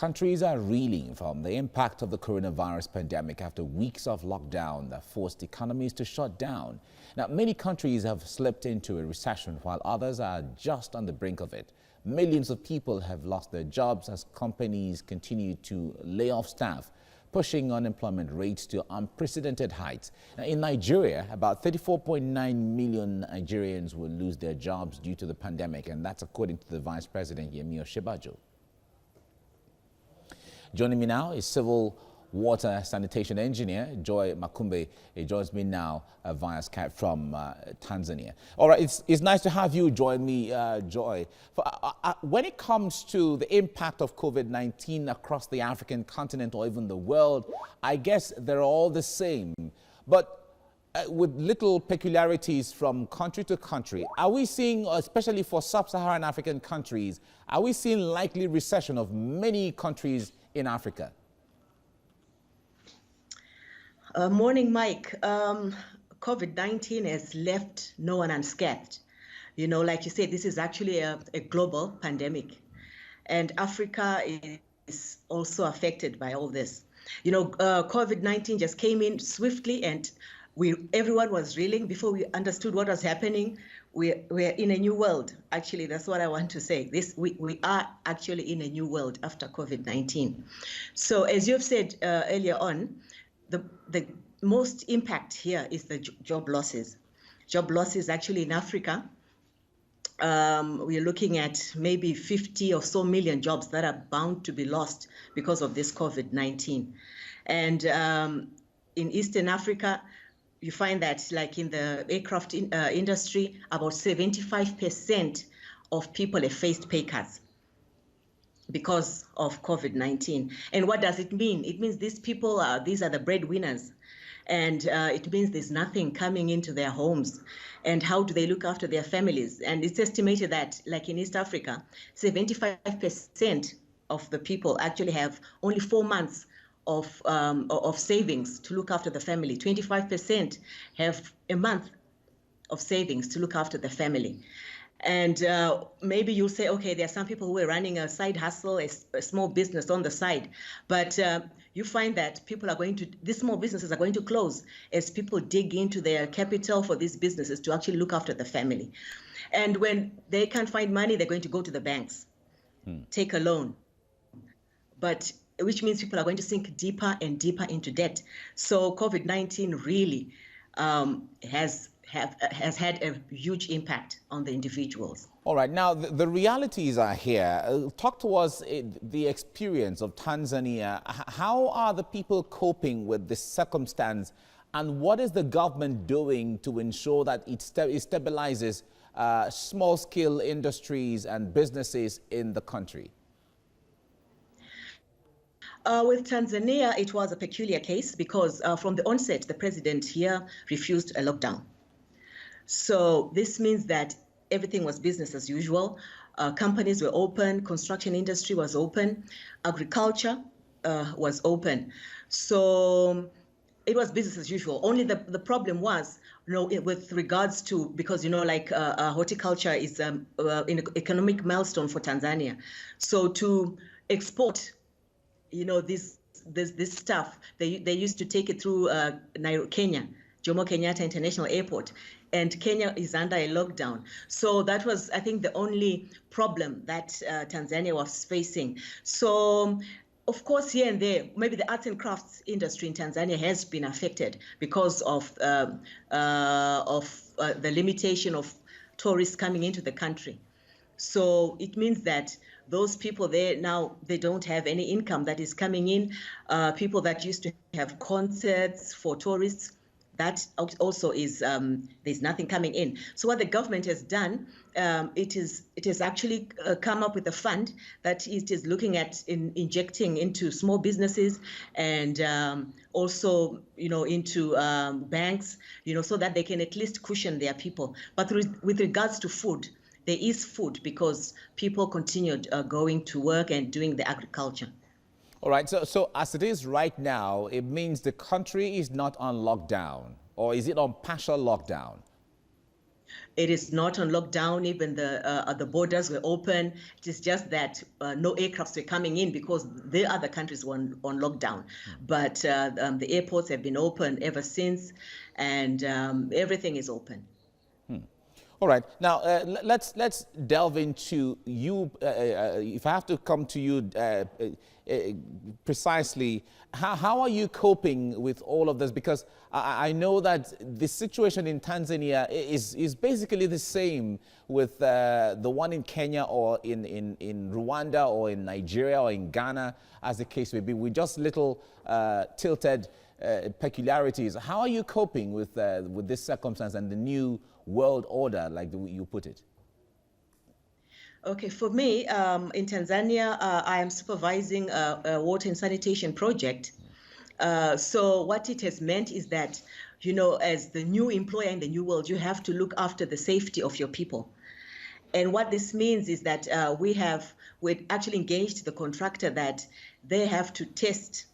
countries are reeling from the impact of the coronavirus pandemic after weeks of lockdown that forced economies to shut down. Now, many countries have slipped into a recession while others are just on the brink of it. Millions of people have lost their jobs as companies continue to lay off staff, pushing unemployment rates to unprecedented heights. Now, in Nigeria, about 34.9 million Nigerians will lose their jobs due to the pandemic, and that's according to the Vice President, Yemi Osinbajo. Joining me now is Civil Water Sanitation Engineer Joy Makumbe. He joins me now via Skype from Tanzania. All right, it's nice to have you join me, Joy. When it comes to the impact of COVID-19 across the African continent or even the world, I guess they're all the same, but with little peculiarities from country to country. Are we seeing, especially for sub-Saharan African countries, are we seeing likely recession of many countries in Africa? Morning, Mike. COVID-19 has left no one unscathed. You know, like you said, this is actually a global pandemic, and Africa is also affected by all this. You know, COVID-19 just came in swiftly, and everyone was reeling before we understood what was happening. We're in a new world. Actually, that's what I want to say. We are actually in a new world after COVID-19. So as you've said earlier on, the most impact here is the job losses. Job losses actually in Africa. We're looking at maybe 50 or so million jobs that are bound to be lost because of this COVID-19. And in Eastern Africa, you find that, like in the aircraft industry, about 75% of people have faced pay cuts because of COVID-19. And what does it mean? It means these people these are the breadwinners, and it means there's nothing coming into their homes. And how do they look after their families? And it's estimated that, like in East Africa, 75% of the people actually have only 4 months of savings to look after the family. 25% have a month of savings to look after the family. And maybe you'll say, okay, there are some people who are running a side hustle, a small business on the side, but you find that these small businesses are going to close as people dig into their capital for these businesses to actually look after the family. And when they can't find money, they're going to go to the banks, take a loan. But which means people are going to sink deeper and deeper into debt. So COVID-19 really has had a huge impact on the individuals. All right, now the realities are here. Talk to us the experience of Tanzania. How are the people coping with this circumstance, and what is the government doing to ensure that it stabilizes small-scale industries and businesses in the country? With Tanzania, it was a peculiar case because from the onset, the president here refused a lockdown. So this means that everything was business as usual. Companies were open, construction industry was open, agriculture was open. So it was business as usual. Only the problem was, with regards to, because, like horticulture is an economic milestone for Tanzania. So to export this stuff, they used to take it through Kenya, Jomo Kenyatta International Airport, and Kenya is under a lockdown. So that was, I think, the only problem that Tanzania was facing. So, of course, here and there, maybe the arts and crafts industry in Tanzania has been affected because of the limitation of tourists coming into the country. So it means that those people there now, they don't have any income that is coming in. People that used to have concerts for tourists, that also is, there's nothing coming in. So what the government has done, it has actually come up with a fund that it is looking at injecting into small businesses and also, into banks, so that they can at least cushion their people. But with regards to food, there is food because people continued going to work and doing the agriculture. All right, so as it is right now, it means the country is not on lockdown, or is it on partial lockdown? It is not on lockdown. Even the borders were open. It is just that no aircrafts were coming in because the other countries were on lockdown. But the airports have been open ever since, and everything is open. All right. Now let's delve into you. If I have to come to you precisely, how are you coping with all of this? Because I know that the situation in Tanzania is basically the same with the one in Kenya or in Rwanda or in Nigeria or in Ghana, as the case may be, with just little tilted peculiarities. How are you coping with this circumstance and the new world order, like you put it? Okay, for me, in Tanzania, I am supervising a water and sanitation project. So what it has meant is that, as the new employer in the new world, you have to look after the safety of your people. And what this means is that we actually engaged the contractor that they have to test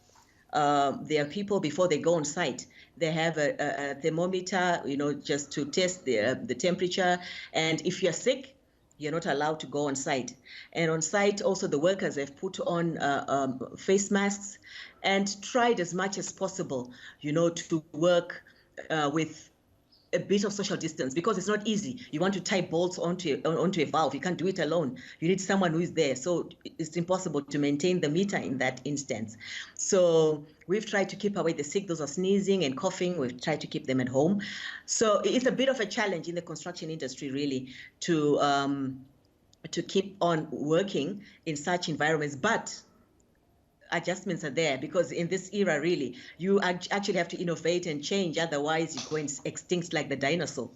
their people before they go on site. They have a thermometer, just to test the temperature. And if you're sick, you're not allowed to go on site. And on site, also the workers have put on face masks and tried as much as possible, to work with a bit of social distance, because it's not easy. You want to tie bolts onto a valve. You can't do it alone. You need someone who is there. So it's impossible to maintain the meter in that instance. So we've tried to keep away the sick. Those are sneezing and coughing. We've tried to keep them at home. So it's a bit of a challenge in the construction industry, really, to keep on working in such environments. But adjustments are there, because in this era, really, you actually have to innovate and change. Otherwise, you go extinct like the dinosaur,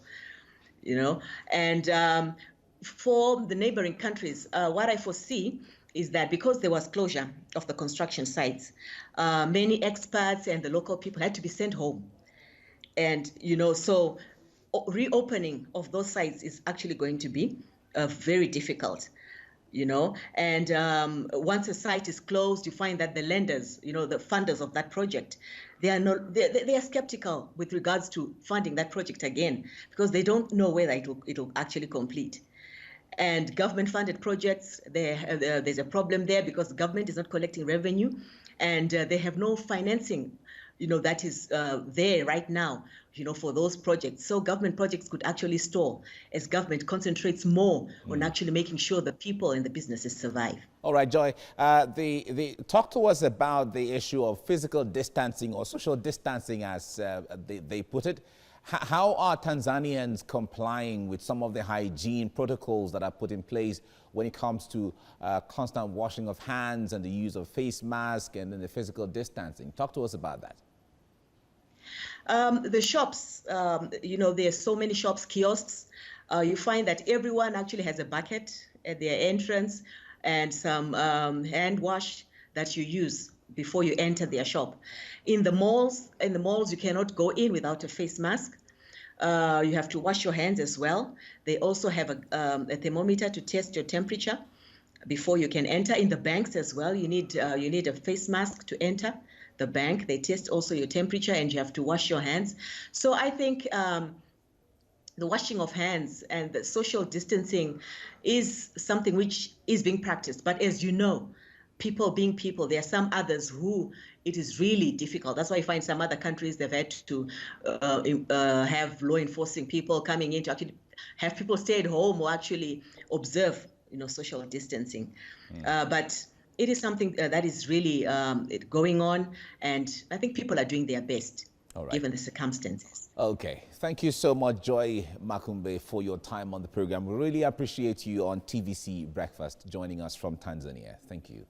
And for the neighboring countries, what I foresee is that because there was closure of the construction sites, many experts and the local people had to be sent home. And, so reopening of those sites is actually going to be very difficult. And once a site is closed, you find that the lenders, the funders of that project, they are skeptical with regards to funding that project again, because they don't know whether it'll actually complete. And government-funded projects, there's a problem there, because the government is not collecting revenue, and they have no financing, that is there right now, for those projects. So government projects could actually stall as government concentrates more on actually making sure the people and the businesses survive. All right, Joy, talk to us about the issue of physical distancing or social distancing, as they put it. How are Tanzanians complying with some of the hygiene protocols that are put in place when it comes to constant washing of hands and the use of face masks and then the physical distancing? Talk to us about that. The shops, there's so many shops, kiosks. You find that everyone actually has a bucket at their entrance and some hand wash that you use before you enter their shop. In the malls, you cannot go in without a face mask. You have to wash your hands as well. They also have a thermometer to test your temperature before you can enter. In the banks as well, you need a face mask to enter the bank. They test also your temperature, and you have to wash your hands. So I think the washing of hands and the social distancing is something which is being practiced. But as you know, people being people, there are some others who it is really difficult. That's why you find some other countries, they've had to have law enforcing people coming in to actually have people stay at home or actually observe, social distancing. But it is something that is really going on, and I think people are doing their best, given the circumstances. Okay. Thank you so much, Joy Makumbe, for your time on the program. We really appreciate you on TVC Breakfast, joining us from Tanzania. Thank you.